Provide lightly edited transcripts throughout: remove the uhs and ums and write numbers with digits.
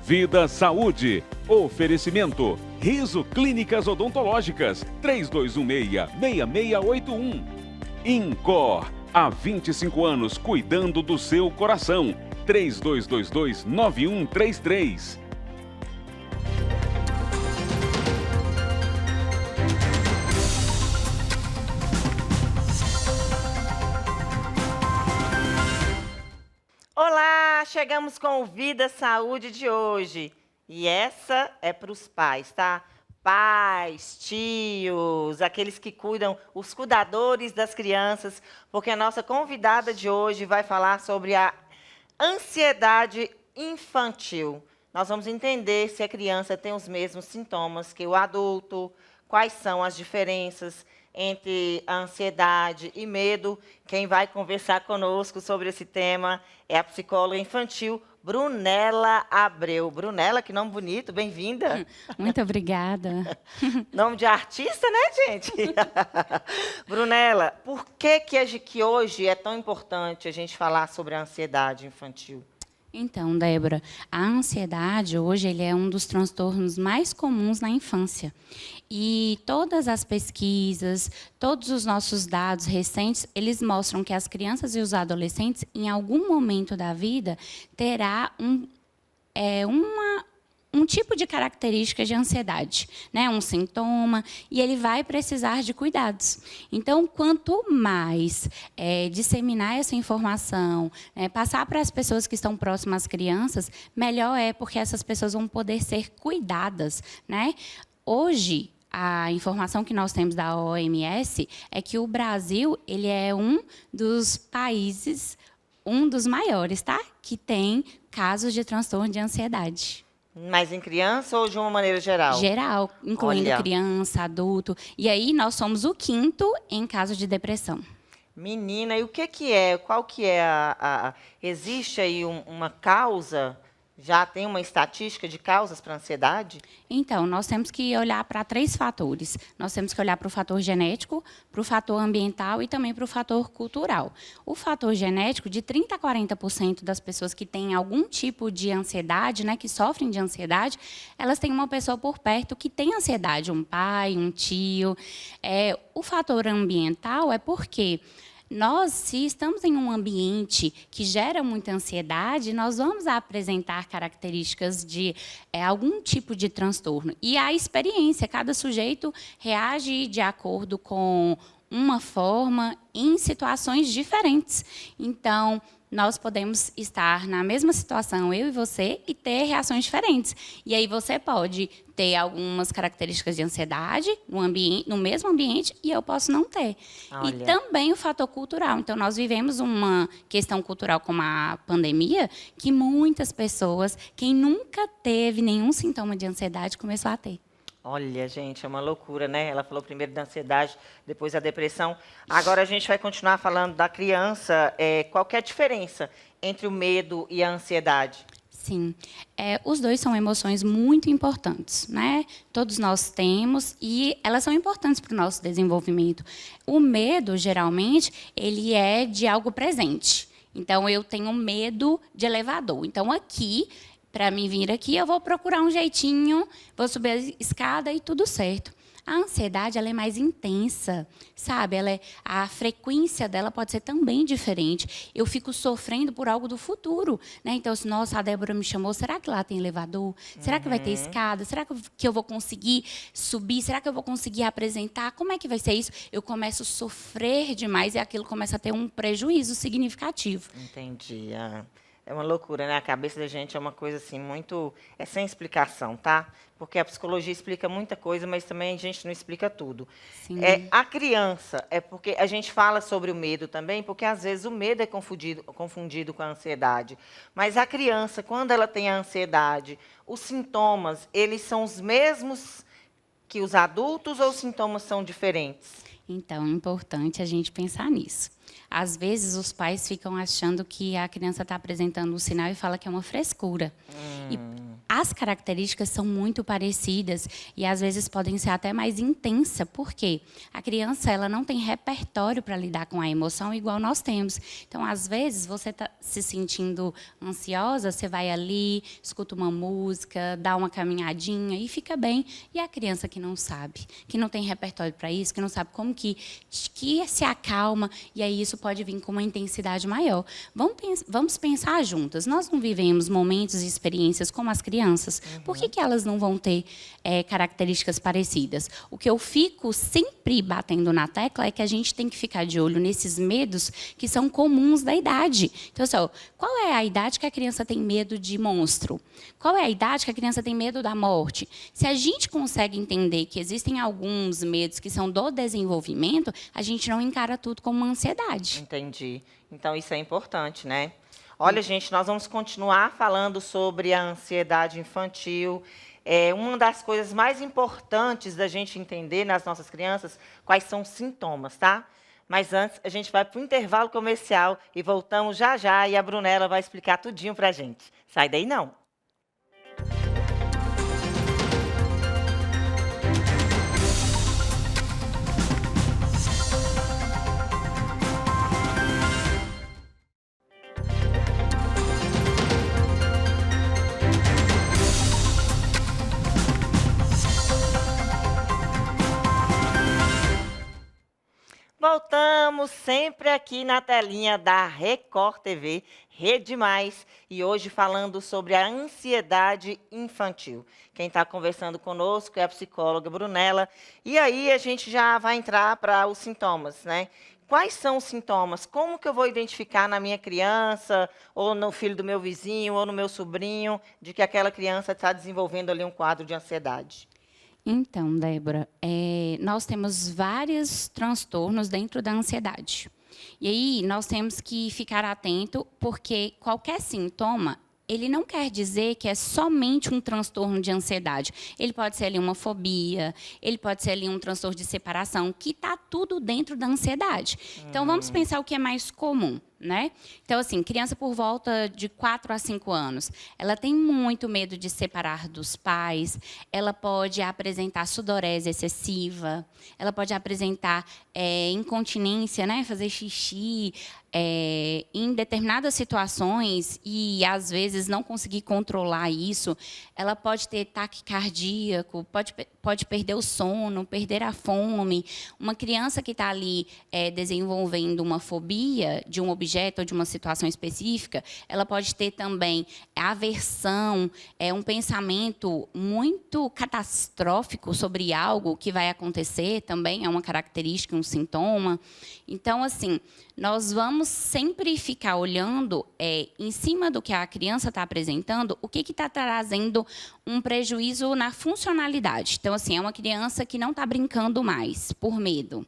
Vida Saúde. Oferecimento. Riso Clínicas Odontológicas. 3216-6681. Incor. Há 25 anos cuidando do seu coração. 3222-9133. Olá, chegamos com o Vida Saúde de hoje. E essa é para os pais, tá? Pais, tios, aqueles que cuidam, os cuidadores das crianças, porque a nossa convidada de hoje vai falar sobre a ansiedade infantil. Nós vamos entender se a criança tem os mesmos sintomas que o adulto, quais são as diferenças entre a ansiedade e medo. Quem vai conversar conosco sobre esse tema é a psicóloga infantil Brunella Abreu. Brunella, que nome bonito, bem-vinda. Muito obrigada. Nome de artista, né, gente? Brunella, por que hoje é tão importante a gente falar sobre a ansiedade infantil? Então, Débora, a ansiedade hoje ele é um dos transtornos mais comuns na infância. E todas as pesquisas, todos os nossos dados recentes, eles mostram que as crianças e os adolescentes, em algum momento da vida, terá um tipo de característica de ansiedade, né? Um sintoma, e ele vai precisar de cuidados. Então, quanto mais disseminar essa informação, passar para as pessoas que estão próximas às crianças, melhor é, porque essas pessoas vão poder ser cuidadas, né? Hoje, a informação que nós temos da OMS é que o Brasil ele é um dos países, um dos maiores, tá? Que tem casos de transtorno de ansiedade. Mas em criança ou de uma maneira geral? Geral, incluindo criança, adulto. E aí nós somos o 5º em caso de depressão. Menina, e o que é? Qual que é existe aí uma causa? Já tem uma estatística de causas para a ansiedade? Então, nós temos que olhar para 3 fatores. Nós temos que olhar para o fator genético, para o fator ambiental e também para o fator cultural. O fator genético, de 30% a 40% das pessoas que têm algum tipo de ansiedade, né, que sofrem de ansiedade, elas têm uma pessoa por perto que tem ansiedade, um pai, um tio. O fator ambiental é porque nós, se estamos em um ambiente que gera muita ansiedade, nós vamos apresentar características de algum tipo de transtorno. E a experiência, cada sujeito reage de acordo com uma forma em situações diferentes. Então, nós podemos estar na mesma situação, eu e você, e ter reações diferentes. E aí você pode ter algumas características de ansiedade no mesmo ambiente e eu posso não ter. Olha. E também o fator cultural. Então, nós vivemos uma questão cultural como a pandemia, que muitas pessoas, quem nunca teve nenhum sintoma de ansiedade, começou a ter. Olha, gente, é uma loucura, né? Ela falou primeiro da ansiedade, depois da depressão. Agora a gente vai continuar falando da criança. Qual que é a diferença entre o medo e a ansiedade? Sim, os dois são emoções muito importantes, né? Todos nós temos e elas são importantes para o nosso desenvolvimento. O medo, geralmente, ele é de algo presente. Então, eu tenho medo de elevador. Então, aqui, para mim vir aqui, eu vou procurar um jeitinho, vou subir a escada e tudo certo. A ansiedade ela é mais intensa, sabe? A frequência dela pode ser também diferente. Eu fico sofrendo por algo do futuro, né? Então, se nossa, a Débora me chamou, será que lá tem elevador? Será que vai ter escada? Será que eu vou conseguir subir? Será que eu vou conseguir apresentar? Como é que vai ser isso? Eu começo a sofrer demais e aquilo começa a ter um prejuízo significativo. Entendi. É uma loucura, né? A cabeça da gente é uma coisa assim muito... É sem explicação, tá? Porque a psicologia explica muita coisa, mas também a gente não explica tudo. Sim. A criança, porque a gente fala sobre o medo também, porque às vezes o medo é confundido com a ansiedade. Mas a criança, quando ela tem a ansiedade, os sintomas, eles são os mesmos que os adultos ou os sintomas são diferentes? Então, é importante a gente pensar nisso. Às vezes, os pais ficam achando que a criança está apresentando um sinal e fala que é uma frescura. E as características são muito parecidas e às vezes podem ser até mais intensa, porque a criança ela não tem repertório para lidar com a emoção igual nós temos. Então, às vezes, você está se sentindo ansiosa, você vai ali, escuta uma música, dá uma caminhadinha e fica bem. E a criança que não sabe, que não tem repertório para isso, que não sabe como que se acalma, e aí isso pode vir com uma intensidade maior. Vamos pensar juntas. Nós não vivemos momentos e experiências como as crianças. Por que elas não vão ter características parecidas? O que eu fico sempre batendo na tecla é que a gente tem que ficar de olho nesses medos que são comuns da idade. Então, assim, qual é a idade que a criança tem medo de monstro? Qual é a idade que a criança tem medo da morte? Se a gente consegue entender que existem alguns medos que são do desenvolvimento, a gente não encara tudo como uma ansiedade. Entendi. Então, isso é importante, né? Olha, gente, nós vamos continuar falando sobre a ansiedade infantil. Uma das coisas mais importantes da gente entender nas nossas crianças quais são os sintomas, tá? Mas antes, a gente vai para o intervalo comercial e voltamos já já, e a Brunella vai explicar tudinho para a gente. Sai daí, não. Voltamos sempre aqui na telinha da Record TV, Rede Mais, e hoje falando sobre a ansiedade infantil. Quem está conversando conosco é a psicóloga Brunella. E aí a gente já vai entrar para os sintomas, né? Quais são os sintomas? Como que eu vou identificar na minha criança, ou no filho do meu vizinho, ou no meu sobrinho, de que aquela criança está desenvolvendo ali um quadro de ansiedade? Então, Débora, nós temos vários transtornos dentro da ansiedade. E aí, nós temos que ficar atento, porque qualquer sintoma, ele não quer dizer que é somente um transtorno de ansiedade. Ele pode ser ali uma fobia, ele pode ser ali um transtorno de separação, que está tudo dentro da ansiedade. Então, vamos pensar o que é mais comum, né? Então, assim, criança por volta de 4 a 5 anos, ela tem muito medo de separar dos pais, ela pode apresentar sudorese excessiva, ela pode apresentar incontinência, né? Fazer xixi em determinadas situações e, às vezes, não conseguir controlar isso. Ela pode ter ataque cardíaco, pode perder o sono, perder a fome. Uma criança que está ali desenvolvendo uma fobia de um objeto ou de uma situação específica, ela pode ter também aversão, um pensamento muito catastrófico sobre algo que vai acontecer, também é uma característica, um sintoma. Então, assim, nós vamos sempre ficar olhando em cima do que a criança está apresentando, o que está trazendo um prejuízo na funcionalidade. Então, assim, é uma criança que não está brincando mais, por medo.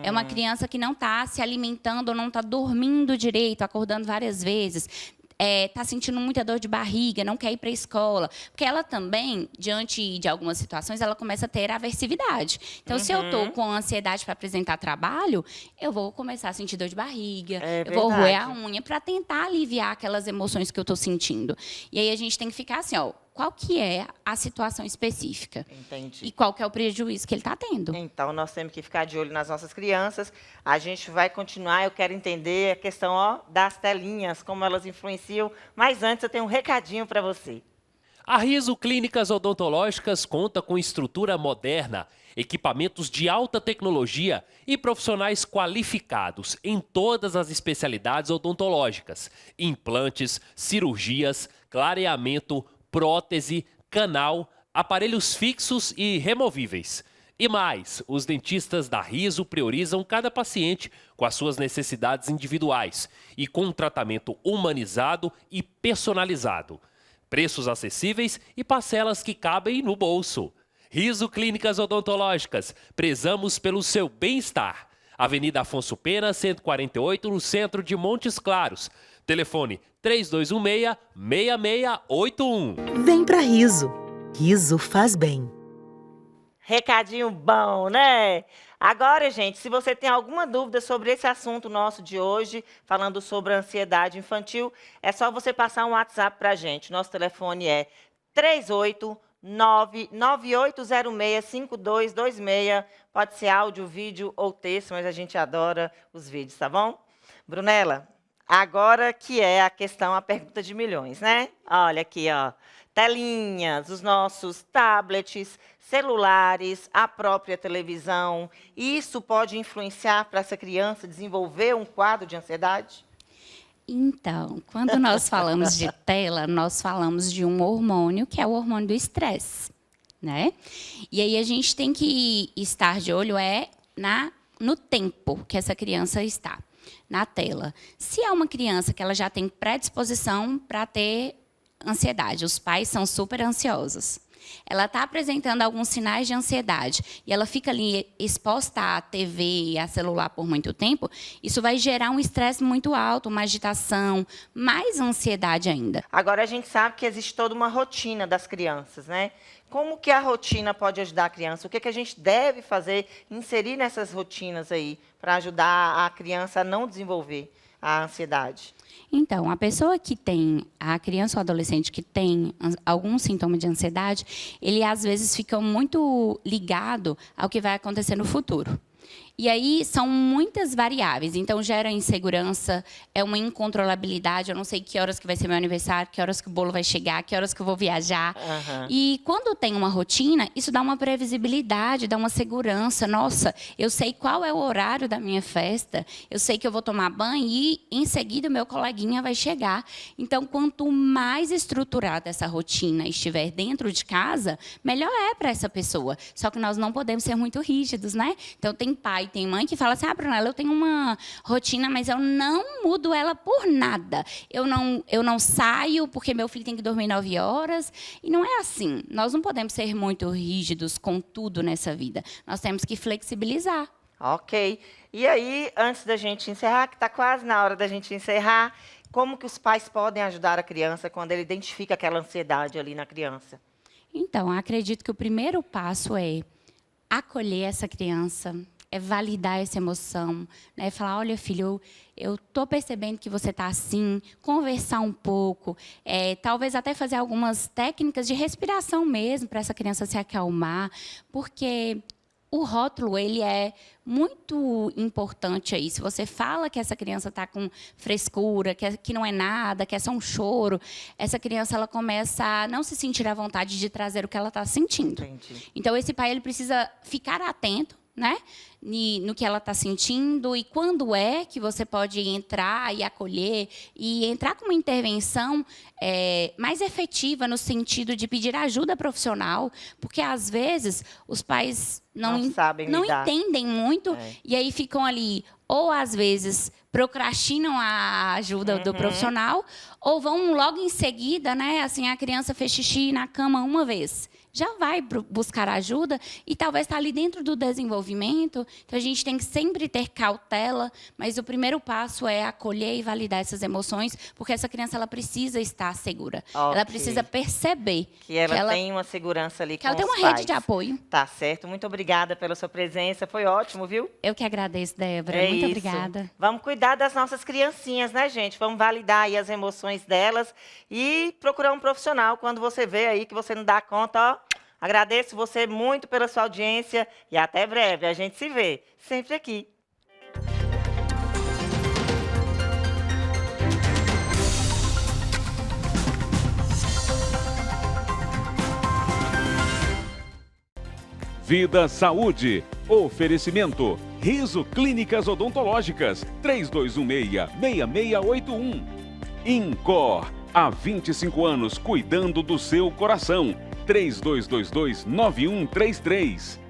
É uma criança que não está se alimentando, ou não está dormindo direito, acordando várias vezes. Está sentindo muita dor de barriga, não quer ir para a escola. Porque ela também, diante de algumas situações, ela começa a ter aversividade. Então, se eu estou com ansiedade para apresentar trabalho, eu vou começar a sentir dor de barriga, eu vou roer a unha para tentar aliviar aquelas emoções que eu estou sentindo. E aí a gente tem que ficar assim, qual que é a situação específica? Entendi. E qual que é o prejuízo que ele está tendo. Então, nós temos que ficar de olho nas nossas crianças. A gente vai continuar, eu quero entender a questão das telinhas, como elas influenciam. Mas antes, eu tenho um recadinho para você. A Riso Clínicas Odontológicas conta com estrutura moderna, equipamentos de alta tecnologia e profissionais qualificados em todas as especialidades odontológicas: implantes, cirurgias, clareamento, prótese, canal, aparelhos fixos e removíveis. E mais, os dentistas da Riso priorizam cada paciente com as suas necessidades individuais e com um tratamento humanizado e personalizado. Preços acessíveis e parcelas que cabem no bolso. Riso Clínicas Odontológicas, prezamos pelo seu bem-estar. Avenida Afonso Pena, 148, no centro de Montes Claros. Telefone 3216-6681. Vem pra Riso. Riso faz bem. Recadinho bom, né? Agora, gente, se você tem alguma dúvida sobre esse assunto nosso de hoje, falando sobre a ansiedade infantil, é só você passar um WhatsApp para a gente. Nosso telefone é 38998065226. Pode ser áudio, vídeo ou texto, mas a gente adora os vídeos, tá bom? Brunella, agora que é a pergunta de milhões, né? Olha aqui, ó. Telinhas, os nossos tablets, celulares, a própria televisão. Isso pode influenciar para essa criança desenvolver um quadro de ansiedade? Então, quando nós falamos de tela, nós falamos de um hormônio, que é o hormônio do estresse, né? E aí a gente tem que estar de olho no tempo que essa criança está na tela. Se é uma criança que ela já tem predisposição para ter ansiedade, os pais são super ansiosos, ela está apresentando alguns sinais de ansiedade e ela fica ali exposta à TV e a celular por muito tempo, isso vai gerar um estresse muito alto, uma agitação, mais ansiedade ainda. Agora, a gente sabe que existe toda uma rotina das crianças, né? Como que a rotina pode ajudar a criança? O que a gente deve fazer, inserir nessas rotinas aí, para ajudar a criança a não desenvolver a ansiedade? Então, a criança ou adolescente que tem algum sintoma de ansiedade, ele às vezes fica muito ligado ao que vai acontecer no futuro. E aí são muitas variáveis, então gera insegurança, é uma incontrolabilidade, eu não sei que horas que vai ser meu aniversário, que horas que o bolo vai chegar, que horas que eu vou viajar. Uhum. E quando tem uma rotina, isso dá uma previsibilidade, dá uma segurança. Nossa, eu sei qual é o horário da minha festa, eu sei que eu vou tomar banho e em seguida o meu coleguinha vai chegar. Então, quanto mais estruturada essa rotina estiver dentro de casa, melhor é para essa pessoa. Só que nós não podemos ser muito rígidos, né? Então, tem pai, tem mãe que fala assim, Brunella, eu tenho uma rotina, mas eu não mudo ela por nada. Eu não saio porque meu filho tem que dormir 9 horas. E não é assim. Nós não podemos ser muito rígidos com tudo nessa vida. Nós temos que flexibilizar. Ok. E aí, antes da gente encerrar, que está quase na hora da gente encerrar, como que os pais podem ajudar a criança quando ele identifica aquela ansiedade ali na criança? Então, acredito que o primeiro passo é acolher essa criança, é validar essa emoção, né? Falar, olha, filho, eu estou percebendo que você está assim, conversar um pouco, talvez até fazer algumas técnicas de respiração mesmo, para essa criança se acalmar, porque o rótulo, ele é muito importante aí. Se você fala que essa criança está com frescura, que não é nada, que é só um choro, essa criança ela começa a não se sentir à vontade de trazer o que ela está sentindo. Entendi. Então, esse pai ele precisa ficar atento, né, no que ela está sentindo e quando é que você pode entrar e acolher e entrar com uma intervenção mais efetiva no sentido de pedir ajuda profissional, porque às vezes os pais não sabem lidar. entendem muito e aí ficam ali ou às vezes procrastinam a ajuda do profissional ou vão logo em seguida, né, assim, a criança fez xixi na cama uma vez, já vai buscar ajuda e talvez está ali dentro do desenvolvimento. Então, a gente tem que sempre ter cautela, mas o primeiro passo é acolher e validar essas emoções, porque essa criança ela precisa estar segura. Okay. Ela precisa perceber que ela tem uma segurança ali que ela tem uma pais. rede de apoio. Tá certo. Muito obrigada pela sua presença. Foi ótimo, viu? Eu que agradeço, Débora. Muito obrigada. Vamos cuidar das nossas criancinhas, né, gente? Vamos validar aí as emoções delas e procurar um profissional quando você vê aí que você não dá conta, ó. Agradeço você muito pela sua audiência e até breve. A gente se vê sempre aqui. Vida Saúde. Oferecimento. Riso Clínicas Odontológicas. 3216-6681. INCOR. Há 25 anos cuidando do seu coração. 3222-9133.